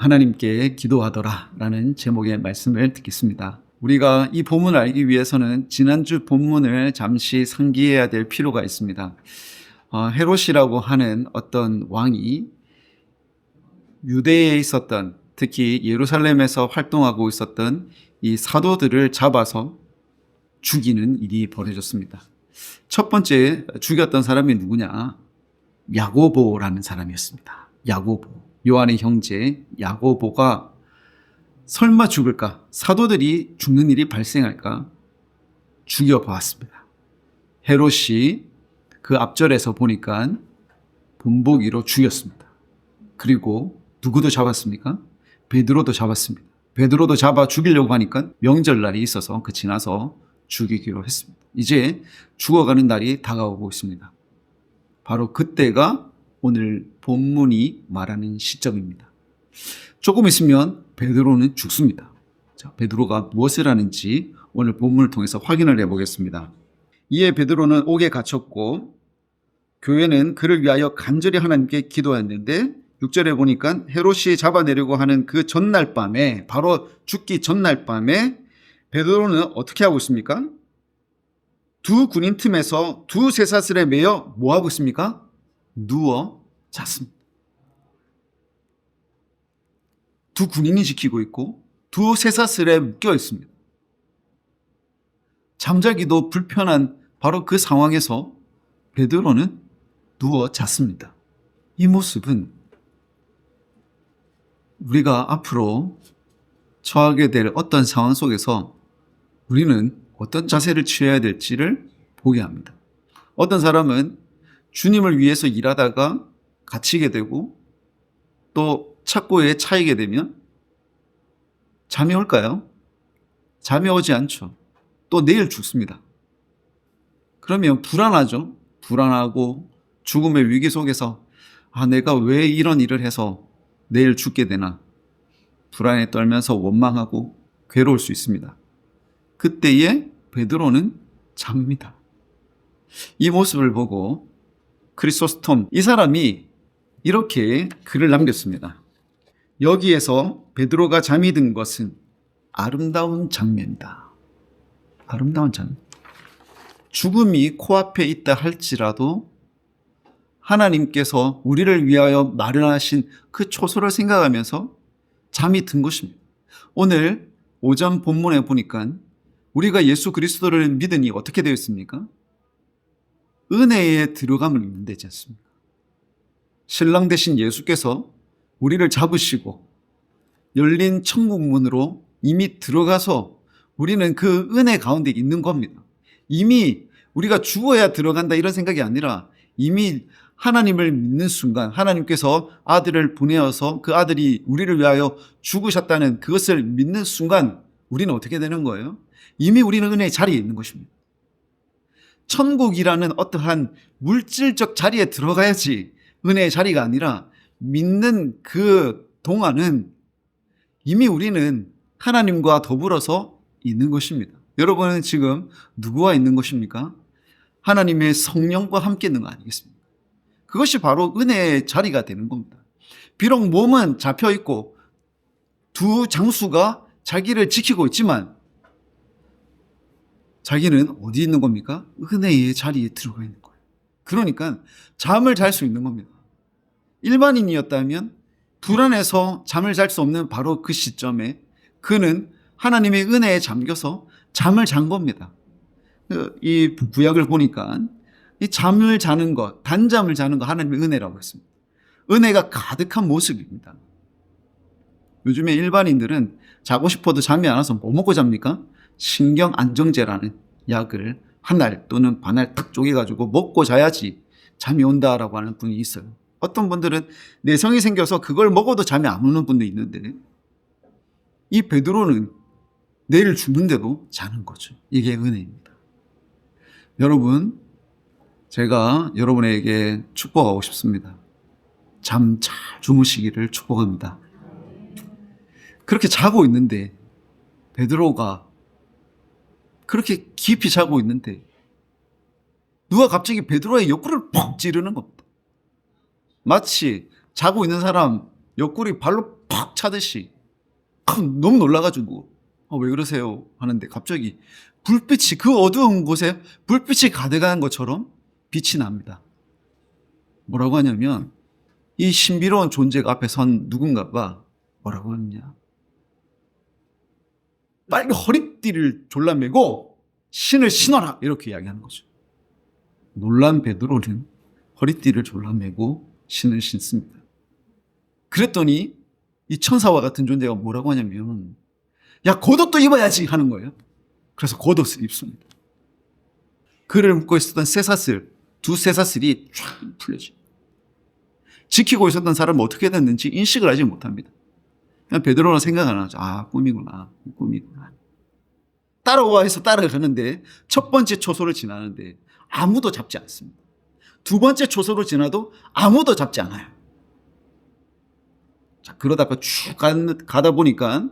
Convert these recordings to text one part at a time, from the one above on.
하나님께 기도하더라 라는 제목의 말씀을 듣겠습니다. 우리가 이 본문을 알기 위해서는 지난주 본문을 잠시 상기해야 될 필요가 있습니다. 헤롯이라고 하는 어떤 왕이 유대에 있었던, 특히 예루살렘에서 활동하고 있었던 이 사도들을 잡아서 죽이는 일이 벌어졌습니다. 첫 번째 죽였던 사람이 누구냐? 야고보라는 사람이었습니다. 야고보, 요한의 형제 야고보가 설마 죽을까? 사도들이 죽는 일이 발생할까? 죽여보았습니다. 헤롯이 그 앞절에서 보니까 본보기로 죽였습니다. 그리고 누구도 잡았습니까? 베드로도 잡았습니다. 베드로도 잡아 죽이려고 하니까 명절날이 있어서 그 지나서 죽이기로 했습니다. 이제 죽어가는 날이 다가오고 있습니다. 바로 그때가 오늘 본문이 말하는 시점입니다. 조금 있으면 베드로는 죽습니다. 자, 베드로가 무엇을 하는지 오늘 본문을 통해서 확인을 해보겠습니다. 이에 베드로는 옥에 갇혔고 교회는 그를 위하여 간절히 하나님께 기도했는데 6절에 보니까 헤롯이 잡아내려고 하는 그 전날 밤에, 바로 죽기 전날 밤에 베드로는 어떻게 하고 있습니까? 두 군인 틈에서 두 쇠사슬에 매여 뭐 하고 있습니까? 누워 잤습니다. 두 군인이 지키고 있고 두 쇠사슬에 묶여 있습니다. 잠자기도 불편한 바로 그 상황에서 베드로는 누워 잤습니다. 이 모습은 우리가 앞으로 처하게 될 어떤 상황 속에서 우리는 어떤 자세를 취해야 될지를 보게 합니다. 어떤 사람은 주님을 위해서 일하다가 갇히게 되고 또 착고에 차이게 되면 잠이 올까요? 잠이 오지 않죠. 또 내일 죽습니다. 그러면 불안하죠. 불안하고 죽음의 위기 속에서 내가 왜 이런 일을 해서 내일 죽게 되나 불안에 떨면서 원망하고 괴로울 수 있습니다. 그때에 베드로는 잡니다. 이 모습을 보고 크리소스톰, 이 사람이 이렇게 글을 남겼습니다. 여기에서 베드로가 잠이 든 것은 아름다운 장면이다. 아름다운 장면. 죽음이 코앞에 있다 할지라도 하나님께서 우리를 위하여 마련하신 그 초소를 생각하면서 잠이 든 것입니다. 오늘 오전 본문에 보니까 우리가 예수 그리스도를 믿으니 어떻게 되어 있습니까? 은혜에 들어감을 입는 되지 않습니까? 신랑 되신 예수께서 우리를 잡으시고 열린 천국 문으로 이미 들어가서 우리는 그 은혜 가운데 있는 겁니다. 이미 우리가 죽어야 들어간다 이런 생각이 아니라 이미 하나님을 믿는 순간 하나님께서 아들을 보내어서 그 아들이 우리를 위하여 죽으셨다는 그것을 믿는 순간 우리는 어떻게 되는 거예요? 이미 우리는 은혜의 자리에 있는 것입니다. 천국이라는 어떠한 물질적 자리에 들어가야지 은혜의 자리가 아니라 믿는 그 동안은 이미 우리는 하나님과 더불어서 있는 것입니다. 여러분은 지금 누구와 있는 것입니까? 하나님의 성령과 함께 있는 거 아니겠습니까? 그것이 바로 은혜의 자리가 되는 겁니다. 비록 몸은 잡혀 있고 두 장수가 자기를 지키고 있지만 자기는 어디 있는 겁니까? 은혜의 자리에 들어가 있는 거예요. 그러니까 잠을 잘 수 있는 겁니다. 일반인이었다면 불안해서 잠을 잘 수 없는 바로 그 시점에 그는 하나님의 은혜에 잠겨서 잠을 잔 겁니다. 이 구약을 보니까 이 잠을 자는 것, 단잠을 자는 것 하나님의 은혜라고 했습니다. 은혜가 가득한 모습입니다. 요즘에 일반인들은 자고 싶어도 잠이 안 와서 뭐 먹고 잡니까? 신경 안정제라는 약을 한 알 또는 반알 탁 쪼개가지고 먹고 자야지 잠이 온다라고 하는 분이 있어요. 어떤 분들은 내성이 생겨서 그걸 먹어도 잠이 안 오는 분도 있는데 이 베드로는 내일 죽는데도 자는 거죠. 이게 은혜입니다. 여러분, 제가 여러분에게 축복하고 싶습니다. 잠 잘 주무시기를 축복합니다. 그렇게 자고 있는데 베드로가 그렇게 깊이 자고 있는데 누가 갑자기 베드로의 옆구리를 퍽 찌르는 겁니다. 마치 자고 있는 사람 옆구리 발로 팍 차듯이 너무 놀라가지고 왜 그러세요 하는데 갑자기 불빛이 그 어두운 곳에 불빛이 가득한 것처럼 빛이 납니다. 뭐라고 하냐면 이 신비로운 존재가 앞에 선 누군가가 뭐라고 하느냐, 빨리 허리띠를 졸라매고 신을 신어라 이렇게 이야기하는 거죠. 놀란 베드로는 허리띠를 졸라매고 신을 신습니다. 그랬더니 이 천사와 같은 존재가 뭐라고 하냐면 야, 겉옷도 입어야지 하는 거예요. 그래서 겉옷을 입습니다. 그를 묶고 있었던 쇠사슬, 두 쇠사슬이 쫙 풀려지. 지키고 있었던 사람은 어떻게 됐는지 인식을 하지 못합니다. 그냥 베드로는 생각 안 하죠. 꿈이구나. 따라와 해서 따라가는데 첫 번째 초소를 지나는데 아무도 잡지 않습니다. 두 번째 초소를 지나도 아무도 잡지 않아요. 자, 그러다가 쭉 가다 보니까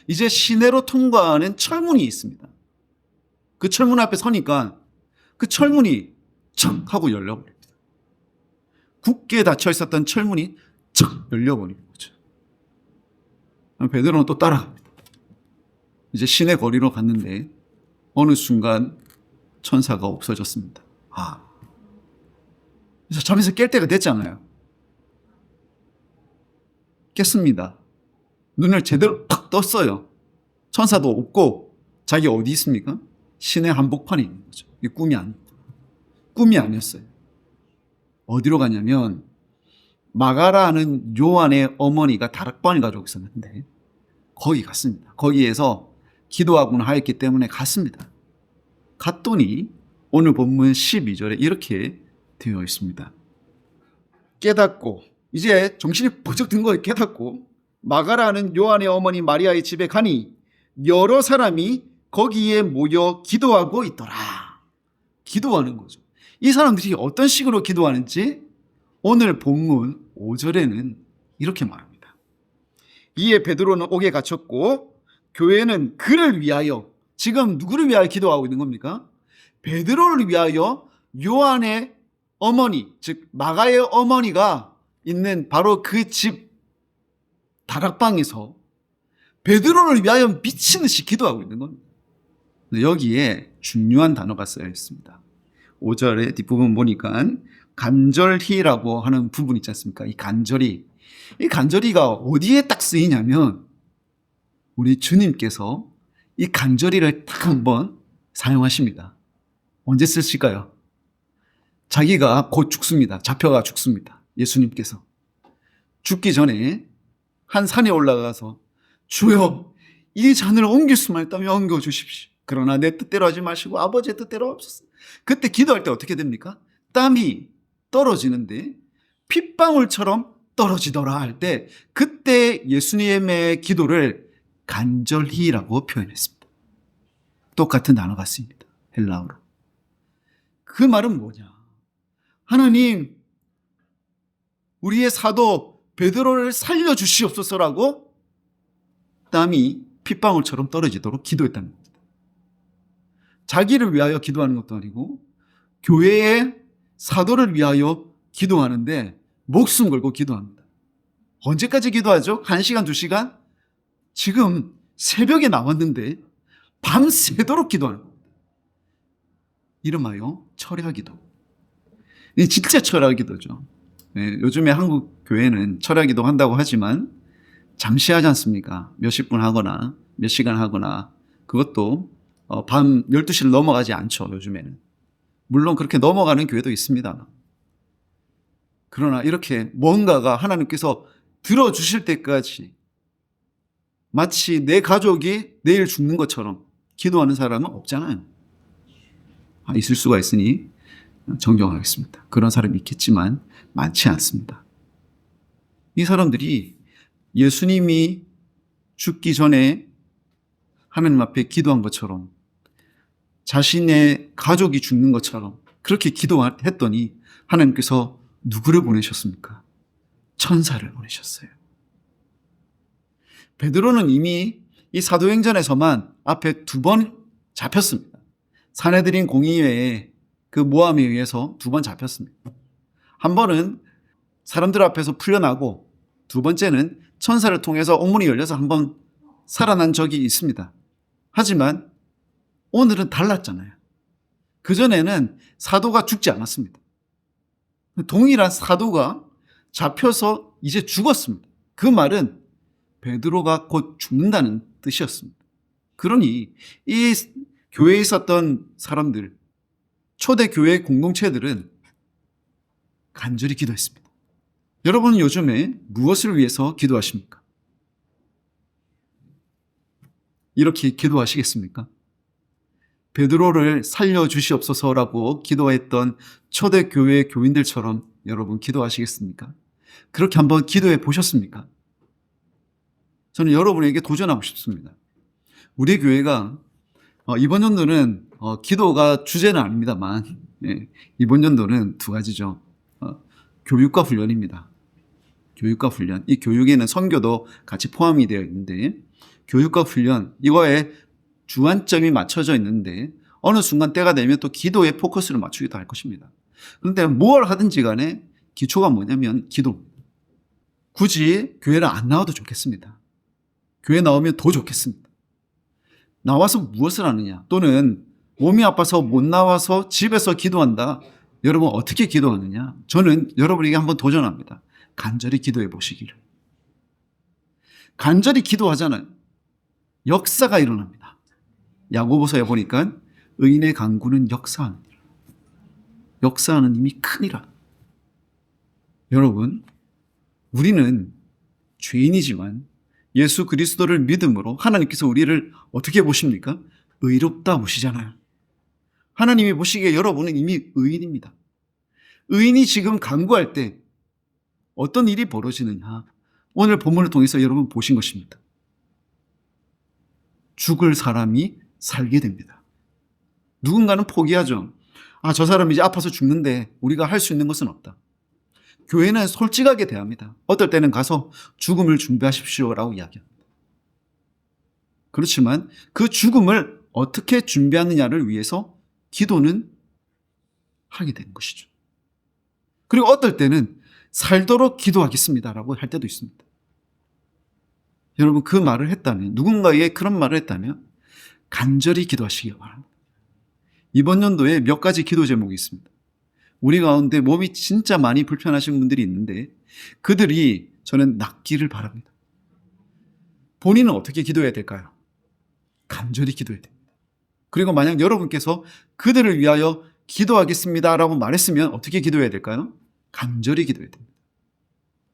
이제 시내로 통과하는 철문이 있습니다. 그 철문 앞에 서니까 그 철문이 척 하고 열려버립니다. 굳게 닫혀 있었던 철문이 척 열려버리는 거죠. 베드로는 또 따라갑니다. 이제 시내 거리로 갔는데 어느 순간 천사가 없어졌습니다. 그래서 잠에서 깰 때가 됐잖아요. 깼습니다. 눈을 제대로 탁 떴어요. 천사도 없고 자기 어디 있습니까? 시내 한복판에 있는 거죠. 이게 꿈이 아니었어요. 어디로 가냐면 마가라는 요한의 어머니가 다락방을 가지고 있었는데 거기 갔습니다. 거기에서 기도하고는 하였기 때문에 갔습니다. 갔더니 오늘 본문 12절에 이렇게 되어 있습니다. 깨닫고 이제 정신이 번쩍 든 거예요. 깨닫고 마가라는 요한의 어머니 마리아의 집에 가니 여러 사람이 거기에 모여 기도하고 있더라. 기도하는 거죠. 이 사람들이 어떤 식으로 기도하는지 오늘 본문 5절에는 이렇게 말합니다. 이에 베드로는 옥에 갇혔고 교회는 그를 위하여, 지금 누구를 위하여 기도하고 있는 겁니까? 베드로를 위하여 요한의 어머니, 즉 마가의 어머니가 있는 바로 그 집 다락방에서 베드로를 위하여 미친 듯이 기도하고 있는 겁니다. 여기에 중요한 단어가 쓰여 있습니다. 5절의 뒷부분 보니까 간절히라고 하는 부분 있지 않습니까? 이 간절히가 어디에 딱 쓰이냐면 우리 주님께서 이 간절히를 딱 한번 사용하십니다. 언제 쓰실까요? 자기가 곧 죽습니다. 잡혀가 죽습니다. 예수님께서 죽기 전에 한 산에 올라가서 주여 이 잔을 옮길 수만 있다면 옮겨주십시오. 그러나 내 뜻대로 하지 마시고 아버지의 뜻대로 하옵소서. 그때 기도할 때 어떻게 됩니까? 땀이 떨어지는데 핏방울처럼 떨어지더라 할 때 그때 예수님의 기도를 간절히라고 표현했습니다. 똑같은 단어가 쓰입니다. 헬라어로. 그 말은 뭐냐? 하나님, 우리의 사도 베드로를 살려주시옵소서라고 땀이 핏방울처럼 떨어지도록 기도했다는 겁니다. 자기를 위하여 기도하는 것도 아니고 교회의 사도를 위하여 기도하는데 목숨 걸고 기도합니다. 언제까지 기도하죠? 1시간, 2시간? 지금 새벽에 나왔는데 밤새도록 기도하는 겁니다. 이름하여 철야기도. 진짜 철야기도죠. 요즘에 한국 교회는 철야기도 한다고 하지만 잠시 하지 않습니까? 몇십 분 하거나 몇 시간 하거나 그것도 밤 12시를 넘어가지 않죠. 요즘에는. 물론 그렇게 넘어가는 교회도 있습니다. 그러나 이렇게 뭔가가 하나님께서 들어주실 때까지 마치 내 가족이 내일 죽는 것처럼 기도하는 사람은 없잖아요. 있을 수가 있으니 정정하겠습니다. 그런 사람이 있겠지만 많지 않습니다. 이 사람들이 예수님이 죽기 전에 하나님 앞에 기도한 것처럼 자신의 가족이 죽는 것처럼 그렇게 기도했더니 하나님께서 누구를 보내셨습니까? 천사를 보내셨어요. 베드로는 이미 이 사도행전에서만 앞에 2번 잡혔습니다. 사내들인 공의회의 그 모함에 의해서 2번 잡혔습니다. 한 번은 사람들 앞에서 풀려나고 2번째는 천사를 통해서 옥문이 열려서 한번 살아난 적이 있습니다. 하지만 오늘은 달랐잖아요. 그전에는 사도가 죽지 않았습니다. 동일한 사도가 잡혀서 이제 죽었습니다. 그 말은 베드로가 곧 죽는다는 뜻이었습니다. 그러니 이 교회에 있었던 사람들, 초대교회 공동체들은 간절히 기도했습니다. 여러분은 요즘에 무엇을 위해서 기도하십니까? 이렇게 기도하시겠습니까? 베드로를 살려주시옵소서라고 기도했던 초대교회 교인들처럼 여러분 기도하시겠습니까? 그렇게 한번 기도해 보셨습니까? 저는 여러분에게 도전하고 싶습니다. 우리 교회가 이번 연도는 기도가 주제는 아닙니다만 이번 연도는 두 가지죠. 교육과 훈련입니다. 교육과 훈련. 이 교육에는 선교도 같이 포함이 되어 있는데 교육과 훈련 이거에 주안점이 맞춰져 있는데 어느 순간 때가 되면 또 기도에 포커스를 맞추기도 할 것입니다. 그런데 뭘 하든지 간에 기초가 뭐냐면 기도. 굳이 교회를 안 나와도 좋겠습니다. 교회 나오면 더 좋겠습니다. 나와서 무엇을 하느냐 또는 몸이 아파서 못 나와서 집에서 기도한다. 여러분 어떻게 기도하느냐? 저는 여러분에게 한번 도전합니다. 간절히 기도해 보시기를. 간절히 기도하잖아요. 역사가 일어납니다. 야고보서에 보니까 의인의 간구는 역사하느니라. 역사하는 힘이 크니라. 여러분, 우리는 죄인이지만 예수 그리스도를 믿음으로 하나님께서 우리를 어떻게 보십니까? 의롭다 보시잖아요. 하나님이 보시기에 여러분은 이미 의인입니다. 의인이 지금 간구할 때 어떤 일이 벌어지느냐? 오늘 본문을 통해서 여러분 보신 것입니다. 죽을 사람이 살게 됩니다. 누군가는 포기하죠. 저 사람이 이제 아파서 죽는데 우리가 할 수 있는 것은 없다. 교회는 솔직하게 대합니다. 어떨 때는 가서 죽음을 준비하십시오라고 이야기합니다. 그렇지만 그 죽음을 어떻게 준비하느냐를 위해서 기도는 하게 되는 것이죠. 그리고 어떨 때는 살도록 기도하겠습니다라고 할 때도 있습니다. 여러분 그 말을 했다면 누군가에게 그런 말을 했다면 간절히 기도하시기 바랍니다. 이번 연도에 몇 가지 기도 제목이 있습니다. 우리 가운데 몸이 진짜 많이 불편하신 분들이 있는데 그들이 저는 낫기를 바랍니다. 본인은 어떻게 기도해야 될까요? 간절히 기도해야 됩니다. 그리고 만약 여러분께서 그들을 위하여 기도하겠습니다라고 말했으면 어떻게 기도해야 될까요? 간절히 기도해야 됩니다.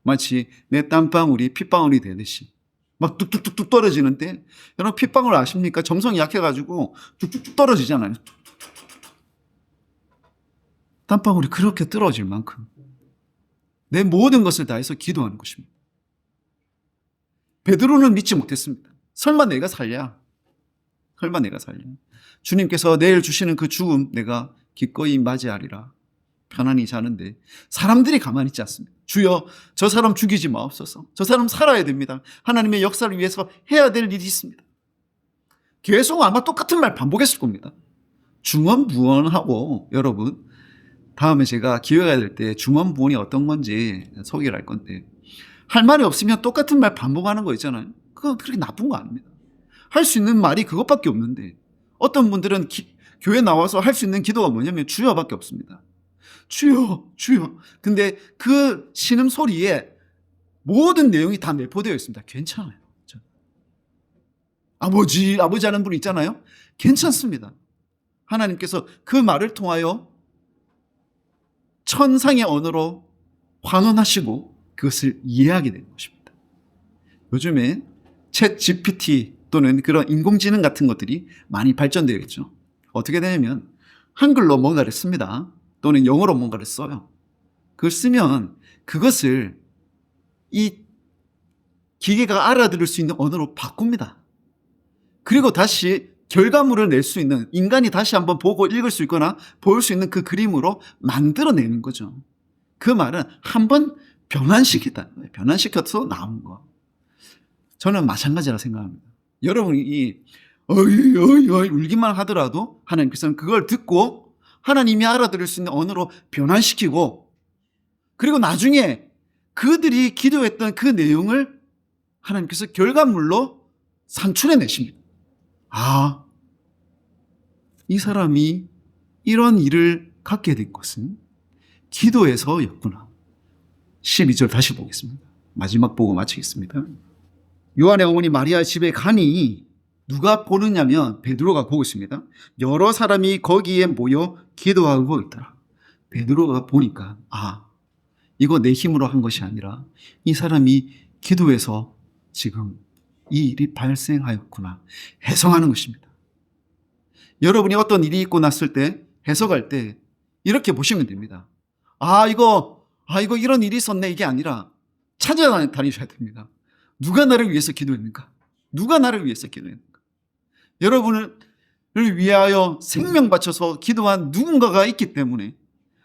마치 내 땀방울이 핏방울이 되듯이 막 뚝뚝뚝뚝 떨어지는데 여러분 핏방울 아십니까? 점성이 약해가지고 뚝뚝뚝 떨어지잖아요. 땀방울이 그렇게 떨어질 만큼 내 모든 것을 다해서 기도하는 것입니다. 베드로는 믿지 못했습니다. 설마 내가 살랴? 설마 내가 살랴? 주님께서 내일 주시는 그 죽음 내가 기꺼이 맞이하리라. 편안히 자는데 사람들이 가만히 있지 않습니다. 주여 저 사람 죽이지 마옵소서. 저 사람 살아야 됩니다. 하나님의 역사를 위해서 해야 될 일이 있습니다. 계속 아마 똑같은 말 반복했을 겁니다. 중언부언하고 여러분 다음에 제가 기회가 될 때 중언부언이 어떤 건지 소개를 할 건데 할 말이 없으면 똑같은 말 반복하는 거 있잖아요. 그건 그렇게 나쁜 거 아닙니다. 할 수 있는 말이 그것밖에 없는데 어떤 분들은 교회 나와서 할 수 있는 기도가 뭐냐면 주여밖에 없습니다. 주여 주여. 근데 그 신음소리에 모든 내용이 다 내포되어 있습니다. 괜찮아요. 아버지 하는 분 있잖아요. 괜찮습니다. 하나님께서 그 말을 통하여 천상의 언어로 환원하시고 그것을 이해하게 되는 것입니다. 요즘에 챗 GPT 또는 그런 인공지능 같은 것들이 많이 발전되어 있죠. 어떻게 되냐면 한글로 뭔가를 씁니다. 또는 영어로 뭔가를 써요. 그걸 쓰면 그것을 이 기계가 알아들을 수 있는 언어로 바꿉니다. 그리고 다시 결과물을 낼 수 있는 인간이 다시 한번 보고 읽을 수 있거나 볼 수 있는 그 그림으로 만들어내는 거죠. 그 말은 한번 변환시켰다는 거예요. 변환시켜서 나온 거. 저는 마찬가지라 생각합니다. 여러분이 어이 울기만 하더라도 하나님께서는 그걸 듣고 하나님이 알아들을 수 있는 언어로 변환시키고 그리고 나중에 그들이 기도했던 그 내용을 하나님께서 결과물로 상출해 내십니다. 아, 이 사람이 이런 일을 갖게 된 것은 기도에서였구나. 12절 다시 보겠습니다. 마지막 보고 마치겠습니다. 요한의 어머니 마리아 집에 가니 누가 보느냐면 베드로가 보고 있습니다. 여러 사람이 거기에 모여 기도하고 있더라. 베드로가 보니까 이거 내 힘으로 한 것이 아니라 이 사람이 기도해서 지금 이 일이 발생하였구나 해석하는 것입니다. 여러분이 어떤 일이 있고 났을 때 해석할 때 이렇게 보시면 됩니다. 이거 이런 일이 있었네 이게 아니라 찾아다니셔야 됩니다. 누가 나를 위해서 기도했는가? 누가 나를 위해서 기도했는가? 여러분을 위하여 생명 바쳐서 기도한 누군가가 있기 때문에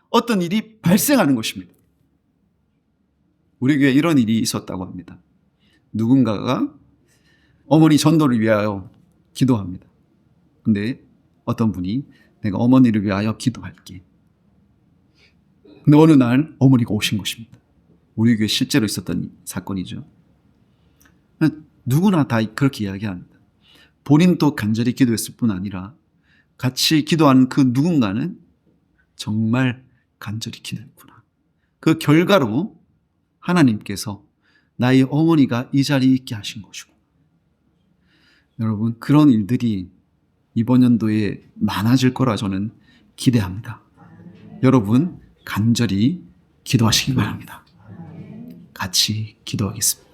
어떤 일이 발생하는 것입니다. 우리 교회에 이런 일이 있었다고 합니다. 누군가가 어머니 전도를 위하여 기도합니다. 근데 어떤 분이 내가 어머니를 위하여 기도할게. 근데 어느 날 어머니가 오신 것입니다. 우리 교회에 실제로 있었던 사건이죠. 누구나 다 그렇게 이야기합니다. 본인도 간절히 기도했을 뿐 아니라 같이 기도하는 그 누군가는 정말 간절히 기도했구나. 그 결과로 하나님께서 나의 어머니가 이 자리에 있게 하신 것이고, 여러분 그런 일들이 이번 연도에 많아질 거라 저는 기대합니다. 여러분 간절히 기도하시기 바랍니다. 같이 기도하겠습니다.